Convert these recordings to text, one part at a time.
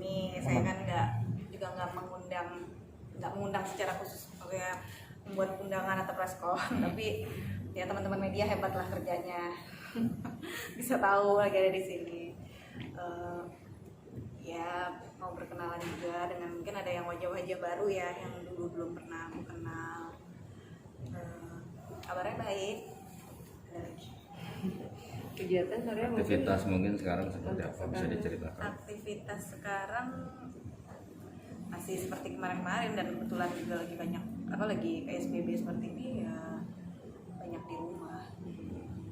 sini. Saya kan nggak mengundang secara khusus kayak membuat undangan atau preskon, tapi ya teman-teman media hebat lah kerjanya. Bisa tahu lagi ada di sini. Ya mau berkenalan juga dengan mungkin ada yang wajah-wajah baru ya yang dulu belum pernah aku kenal. Kabarnya baik. Ada lagi. Kegiatan sehari Aktivitas mungkin sekarang seperti apa, bisa diceritakan? Aktivitas sekarang masih seperti kemarin-kemarin dan kebetulan juga lagi banyak lagi PSBB seperti ini ya, banyak di rumah.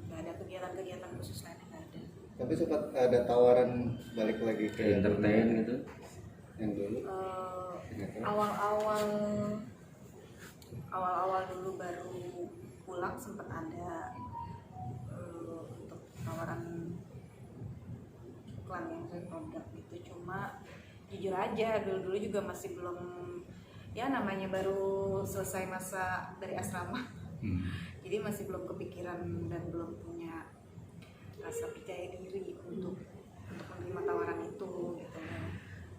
Nggak ada kegiatan-kegiatan khusus lainnya, nggak ada. Tapi sempat ada tawaran balik lagi ke Entertain gitu? yang dulu. Awal-awal dulu baru pulang sempat ada untuk tawaran iklan yang saya produk gitu, cuma jujur aja dulu juga masih belum, ya namanya baru selesai masa dari asrama. Jadi masih belum kepikiran dan belum punya rasa percaya diri untuk menerima tawaran itu gitu.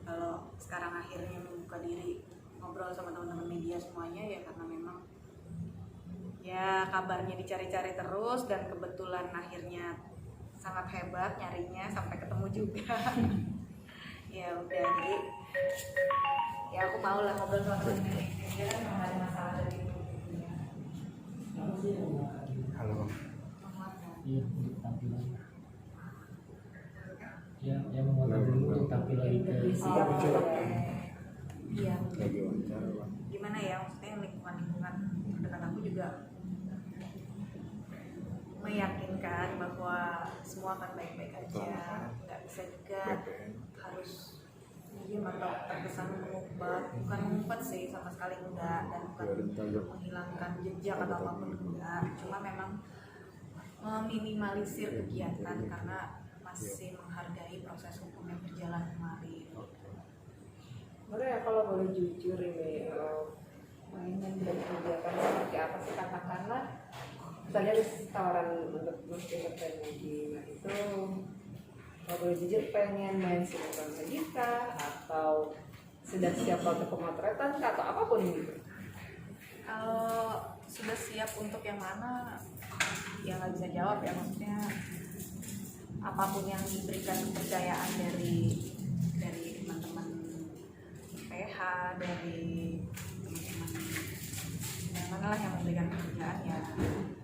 Kalau sekarang akhirnya membuka diri ngobrol sama teman-teman media semuanya ya karena memang ya kabarnya dicari-cari terus dan kebetulan akhirnya sangat hebat nyarinya sampai ketemu juga. Ya udah, jadi ya aku mau lah ngobrol sama teman-teman media kan memang ada masalah dari itu. Halo. Iya, untuk tampilan. Ya, yang memotong dulu untuk tampilan ke Iya. Lagi wawancara, Bang. Gimana ya, maksudnya lingkungan terdekat aku juga meyakinkan bahwa semua akan baik-baik aja, nggak bisa juga harus diem atau terkesan mengumpat sih, sama sekali enggak, dan bukan menghilangkan jejak atau apapun enggak, cuma memang meminimalisir kegiatan karena masih menghargai proses hukum yang berjalan kemarin. Sebenarnya kalau boleh jujur ini mainan dan kegiatan seperti apa sih, katakanlah misalnya ada tawaran untuk entertain lagi, nah itu kalau boleh jujur pengen main sinetron lagi kah, atau sudah siap untuk pemotretan kah, atau apapun gitu? Kalau sudah siap untuk yang mana ya nggak bisa jawab ya, maksudnya apapun yang diberikan kepercayaan dari teman-teman PH, dari teman-teman yang mana lah yang memberikan pekerjaan ya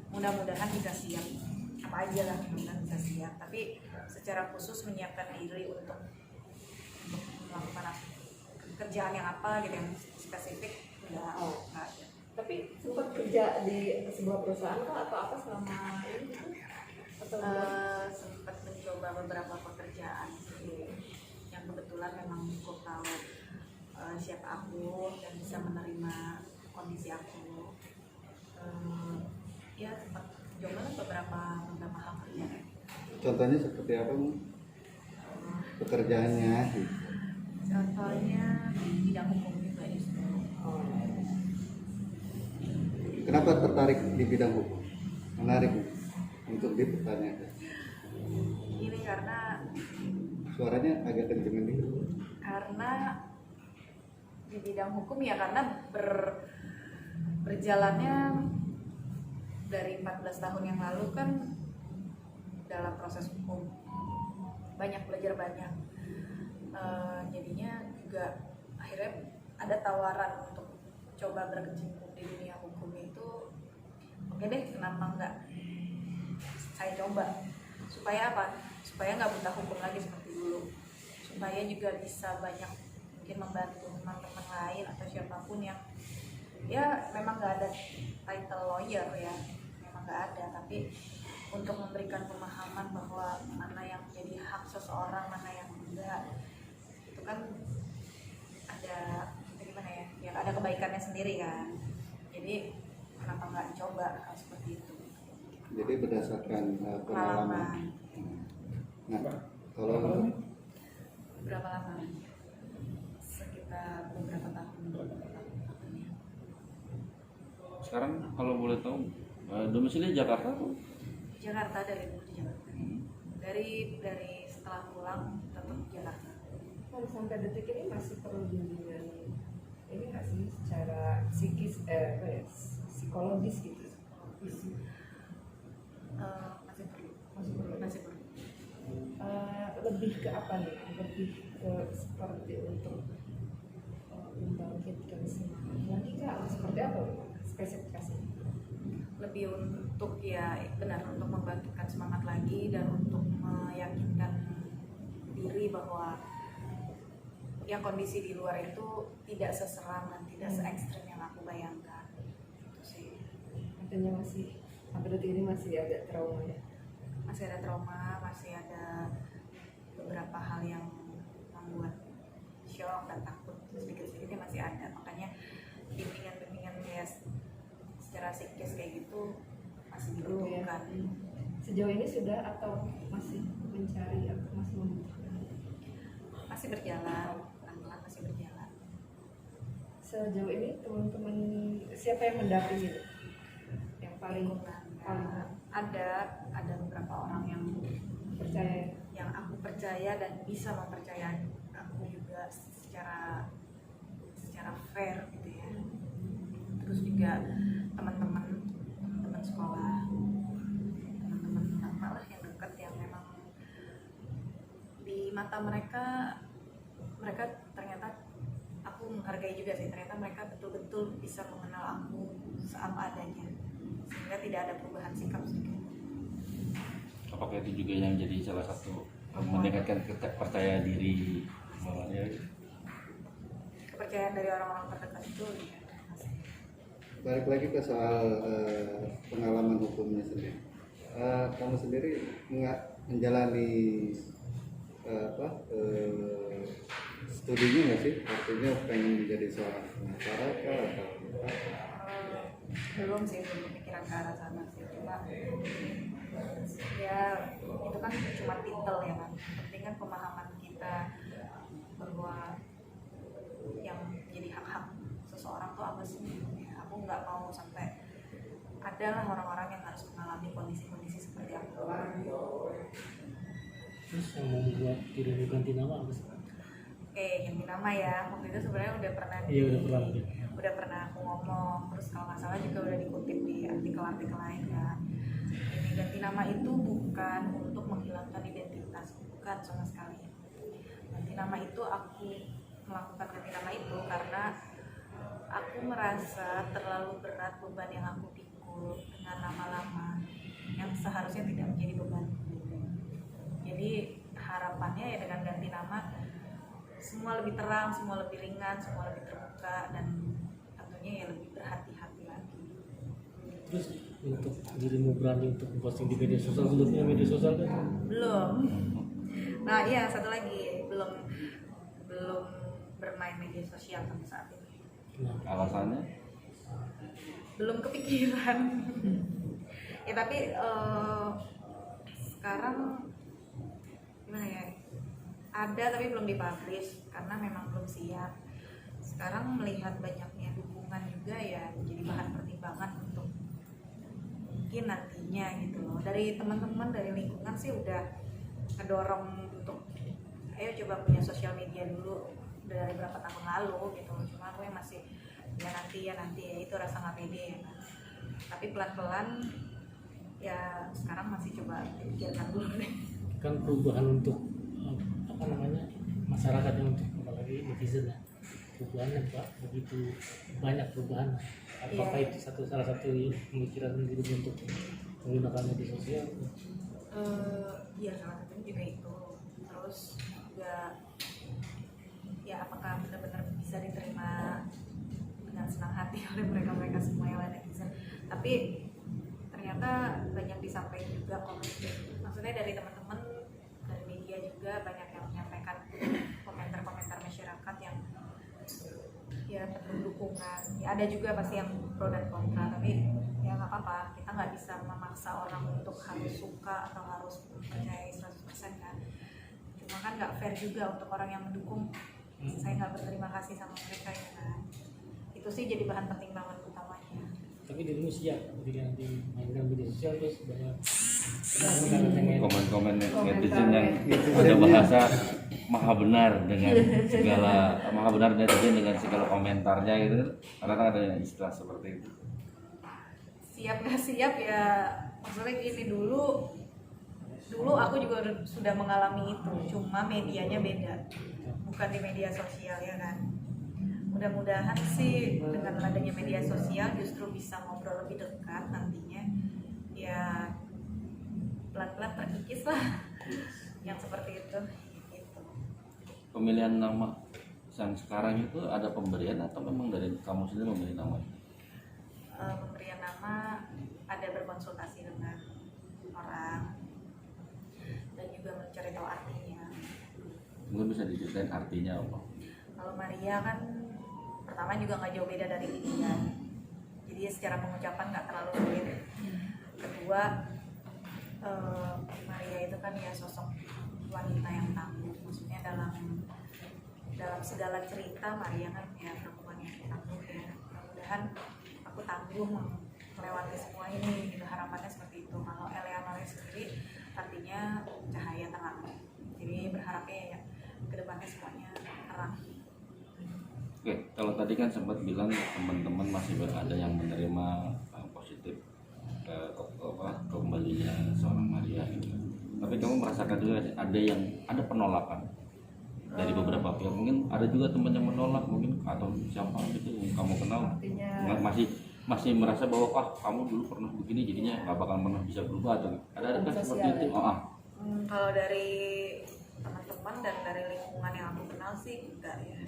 mudah-mudahan bisa siap, apa aja lah mudah-mudahan bisa siap, tapi secara khusus menyiapkan diri untuk melakukan pekerjaan yang apa gitu yang spesifik nggak ada. Tapi sempat kerja di sebuah perusahaan kah atau apa selama ini? Atau Sempat mencoba beberapa pekerjaan sih yang kebetulan memang cukup tahu siapa aku dan bisa menerima kondisi aku. Ya sempat coba beberapa hal kerjaan. Contohnya seperti apa, Bu? Pekerjaannya? Contohnya di bidang hukum juga justru. Kenapa tertarik di bidang hukum? Menarik, Bu, untuk dipertanyakan. Ini karena Suaranya agak kenceng dikit. karena di bidang hukum ya karena berjalannya dari 14 tahun yang lalu kan dalam proses hukum banyak belajar banyak. Jadinya juga akhirnya ada tawaran untuk coba berkecimpung di dunia hukum itu. Oke deh, kenapa enggak saya coba, supaya apa? Supaya nggak buta hukum lagi seperti dulu, supaya juga bisa banyak mungkin membantu teman-teman lain atau siapapun yang ya memang nggak ada title lawyer ya, memang nggak ada, tapi untuk memberikan pemahaman bahwa mana yang menjadi hak seseorang, mana yang enggak, itu kan ada gimana ya, ya ada kebaikannya sendiri kan. Jadi kenapa nggak coba hal seperti itu? Jadi berdasarkan pengalaman. Nah, kalau Berapa lama? Sekitar beberapa tahun. Sekarang kalau boleh tahu domisili Jakarta atau? Jakarta, dari dulu di Jakarta. Dari setelah pulang tetap di Jakarta. Kalau sampai detik ini masih perlu bimbingan ini nggak sih secara psikis apa ya, psikologis gitu? Masih perlu. Masih perlu. Masih perlu. Lebih ke apa nih? Lebih ke seperti untuk membangkitkan semangat lagi kak? Atau seperti apa spesifikasinya? Lebih untuk ya benar untuk membangkitkan semangat lagi dan untuk meyakinkan diri bahwa yang kondisi di luar itu tidak seseram dan tidak se-ekstrim yang aku bayangkan. Itu sih. Artinya masih sampai detik ini masih ada trauma ya? Masih ada trauma, masih ada beberapa hal yang membuat shock dan takut, sedikit-sedikitnya masih ada. Makanya bimbingan-bimbingan ya secara psikis kayak gitu masih dibutuhkan. Sejauh ini sudah atau masih mencari atau masih membutuhkan? Masih berjalan, pelan-pelan masih berjalan. Sejauh ini teman-teman siapa yang mendampingi? Yang paling ada beberapa orang yang percaya, yang aku percaya dan bisa mempercayai aku juga secara fair gitu ya. Terus juga teman-teman sekolah, teman-teman malah yang dekat yang memang di mata mereka ternyata aku menghargai juga sih, ternyata mereka betul-betul bisa mengenal aku seapa adanya sehingga tidak ada perubahan sikap sedikit. Apakah itu juga yang jadi salah satu meningkatkan percaya diri bahwa ya Kepercayaan dari orang-orang terdekat itu ya, pasti. Balik lagi ke soal pengalaman hukumnya sendiri. Kamu sendiri menjalani studinya nggak sih? Artinya pengen menjadi seorang pengacara kah atau apa? Belum sih, belum kepikiran ke arah sana sih, cuma ya itu kan cuma titel ya kan, penting kan pemahaman kita bahwa yang jadi hak-hak seseorang tuh apa sih ya, aku nggak mau sampai adalah orang-orang yang harus mengalami kondisi-kondisi seperti aku. Terus yang membuat dirimu ganti nama apa sih? Oke, ganti nama ya, waktu itu sebenarnya udah pernah Iya udah pernah aku ngomong, terus kalau nggak salah juga udah dikutip di artikel-artikel lain kan. Ini ganti nama itu bukan untuk menghilangkan identitas, bukan sama sekali. Ganti nama itu aku melakukan ganti nama itu karena aku merasa terlalu berat beban yang aku pikul dengan nama-nama yang seharusnya tidak menjadi beban. Jadi harapannya ya dengan ganti nama semua lebih terang, semua lebih ringan, semua lebih terbuka dan tentunya ya lebih berhati-hati lagi. Terus untuk dirimu berani untuk posting di media sosial, belum punya media sosial kan? Belum. Nah iya satu lagi belum bermain media sosial sampai saat ini. Nah, alasannya Belum kepikiran. Ya tapi sekarang gimana ya? Ada tapi belum dipublish karena memang belum siap. Sekarang melihat banyaknya dukungan juga ya jadi bahan pertimbangan untuk mungkin nantinya gitu loh. Dari teman-teman dari lingkungan sih udah ngedorong untuk ayo coba punya sosial media dulu dari berapa tahun lalu gitu. Cuma aku yang masih ya nanti ya itu rasa nggak pede ya kan. Tapi pelan-pelan ya sekarang masih coba pikirkan dulu deh. kan perubahan untuk apa namanya masyarakatnya, untuk apalagi netizen ya, perubahannya Pak begitu banyak perubahan. Apakah itu salah satu pemikiran diri untuk menggunakan media sosial? Iya salah satunya juga itu. Terus juga ya apakah benar-benar bisa diterima dengan senang hati oleh mereka semua yang netizen. Tapi ternyata banyak disampaikan juga maksudnya dari teman-teman dari media juga banyak yang menyampaikan komentar-komentar masyarakat yang ya penuh dukungan. Ya ada juga pasti yang pro dan kontra, tapi ya nggak apa-apa, kita nggak bisa memaksa orang untuk harus suka atau harus percaya 100% kan. Cuma kan nggak fair juga untuk orang yang mendukung saya nggak berterima kasih sama mereka ya kan. Itu sih jadi bahan pertimbangan utamanya. Tapi dirimu siap ketika nanti mainkan media sosial terus banyak komen-komen netizen yang ada bahasa maha benar dengan segala maha benar netizen dengan segala komentarnya gitu. Karena kan ada istilah seperti itu. Siap nggak siap ya, maksudnya gini, dulu aku juga sudah mengalami itu, cuma medianya beda, bukan di media sosial ya kan. Mudah-mudahan sih dengan adanya media sosial justru bisa ngobrol lebih dekat nantinya, ya pelan-pelan terkikis lah yang seperti itu gitu. Pemilihan nama yang sekarang itu ada pemberian atau memang dari kamu sendiri memilih nama? Pemberian nama ada berkonsultasi dengan orang dan juga mencari tahu artinya. Mungkin bisa diceritain artinya apa? Kalau Maria kan pertama juga nggak jauh beda dari Lydia, jadi secara pengucapan nggak terlalu sulit. Kedua, Maria itu kan ya sosok wanita yang tangguh, maksudnya dalam segala cerita Maria kan ya perempuan yang tangguh ya. Mudah-mudahan aku tangguh melewati semua ini gitu, harapannya seperti itu. Kalau Eleanor sendiri artinya cahaya terang, jadi berharapnya ya kedepannya semuanya terang. Oke, kalau tadi kan sempat bilang teman-teman masih ada yang menerima positif kembalinya seorang Maria gitu. Tapi kamu merasakan juga ada penolakan dari beberapa pihak, mungkin ada juga teman yang menolak mungkin, atau siapa gitu yang kamu kenal masih merasa bahwa kamu dulu pernah begini jadinya nggak bakal pernah bisa berubah, atau ada kan seperti itu? Kalau dari teman-teman dan dari lingkungan yang aku kenal sih enggak ya,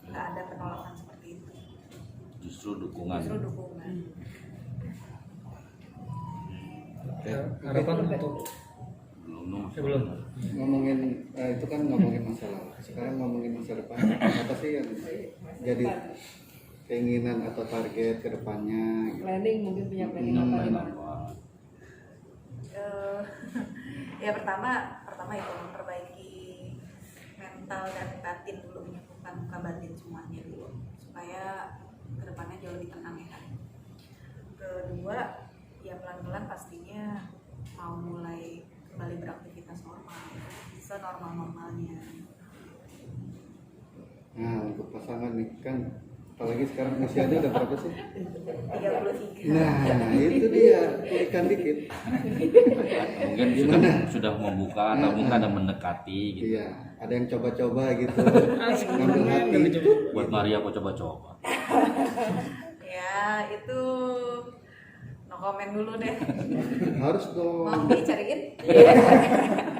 nggak ada penolakan seperti itu, Justru dukungan. Oke. Harapan untuk sebelum Ngomongin itu kan ngomongin masalah. Sekarang ngomongin masa depan. Apa sih yang jadi keinginan atau target kedepannya? Gitu? Planning, mungkin punya planning apa gimana? Ya pertama itu memperbaiki mental dan batin dulu, menyembuhkan luka batin semuanya dulu supaya kedepannya jauh lebih tenang ya kan. Kedua ya pelan-pelan pastinya mau mulai kembali beraktivitas normal, senormal-normalnya. Nah, untuk pasangan nih kan, apalagi sekarang usianya udah berapa sih? 33. Nah, itu dia, berikan dikit. Mungkin sudah membuka atau mungkin ada mendekati gitu. Iya, ada yang coba-coba gitu, ngambil hati. Buat Maria aku coba-coba. Ya itu no comment dulu deh. Harus dong. Mau dicariin?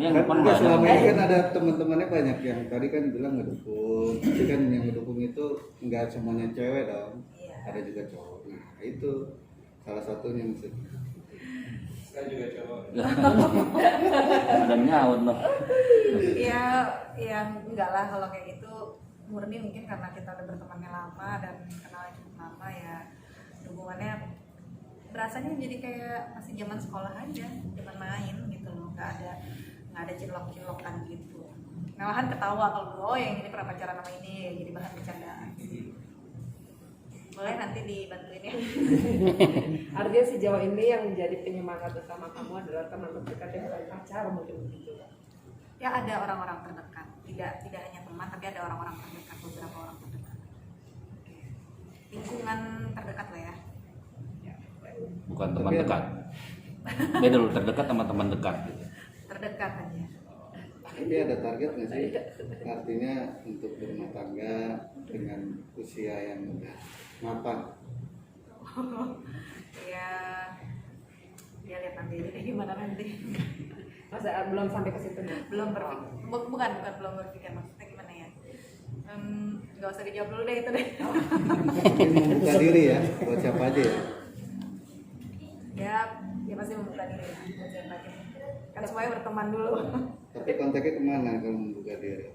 Yang Kan depan enggak, banyak. selama ini kan ada teman-temannya banyak yang tadi kan bilang ngedukung, tapi kan yang ngedukung itu enggak semuanya cewek dong, Iya. ada juga cowok. Nah itu salah satunya mesti. Ada nyaut loh. Ya enggak lah kalau kayak gitu, murni mungkin karena kita udah bertemannya lama dan kenalnya cukup lama ya, hubungannya berasanya jadi kayak masih zaman sekolah aja, zaman main gitu loh, nggak ada cilok-cilokan gitu. Malahan ketawa kalau yang ini pernah pacaran sama ini ya, jadi bahan bercandaan. Boleh nanti dibantuin ya. Artinya sejauh ini yang menjadi penyemangat utama kamu adalah teman terdekat yang bukan pacar, mungkin begitu. Ya ada orang-orang terdekat, tidak hanya teman tapi ada orang-orang terdekat, beberapa orang terdekat. Lingkungan terdekat lah ya. Bukan teman dekat. Beda loh, terdekat sama teman dekat gitu. Terdekat aja. Tapi ada target nggak sih? Artinya untuk berumah tangga dengan usia yang udah mapan. Ya lihat nanti deh gimana nanti. Masa belum sampai ke situ nih? Belum bukan belum berpikir, maksudnya gimana ya? Nggak usah dijawab dulu deh itu deh. Mungkin membuka diri ya, buat siapa aja ya. Ya pasti membuka diri ya, buat siapa aja. Kan semuanya berteman dulu. Tapi kontaknya kemana kalau membuka diri?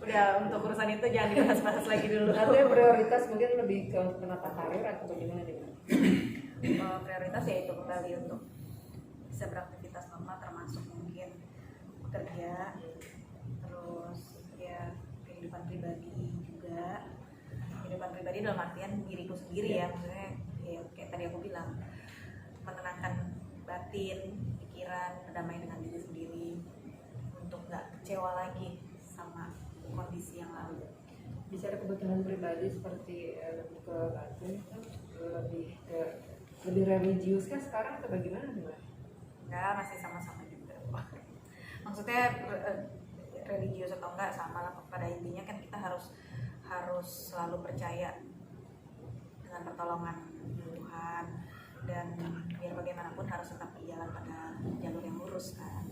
Udah untuk urusan itu jangan dibahas-bahas lagi dulu. Artinya prioritas mungkin lebih ke menata karir atau bagaimana nih? Prioritas ya itu kembali untuk bisa beraktivitas normal, termasuk mungkin bekerja, terus ya kehidupan pribadi juga. Kehidupan pribadi dalam artian diriku sendiri ya, maksudnya ya kayak tadi aku bilang, menenangkan batin, pikiran, berdamai dengan kecewa lagi sama kondisi yang lalu. Bicara kebutuhan pribadi seperti lebih ke batin, lebih religius kan sekarang atau bagaimana nih Mbak? Enggak, masih sama-sama juga. Maksudnya religius atau enggak sama lah, pada intinya kan kita harus selalu percaya dengan pertolongan Tuhan, dan biar bagaimanapun harus tetap berjalan pada jalur yang lurus kan.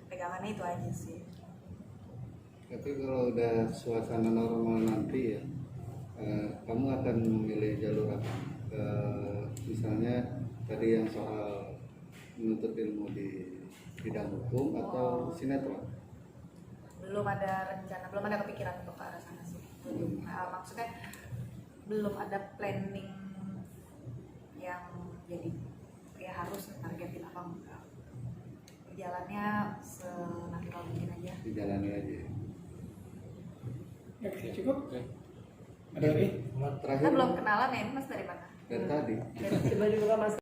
Pegangannya itu aja sih. Tapi kalau udah suasana normal nanti ya, kamu akan memilih jalur apa? Misalnya tadi yang soal menuntut ilmu di bidang hukum atau sinetron? Belum ada rencana, belum ada kepikiran untuk ke arah sana sih. Maksudnya belum ada planning yang jadi ya harus targetin apa enggak. Jalannya senatural mungkin aja. Dijalani aja. Oke, cukup. Ada lagi? Cuma Terakhir Kita belum kenalan ya, ini Mas dari mana? dari tadi. Coba dibuka Mas.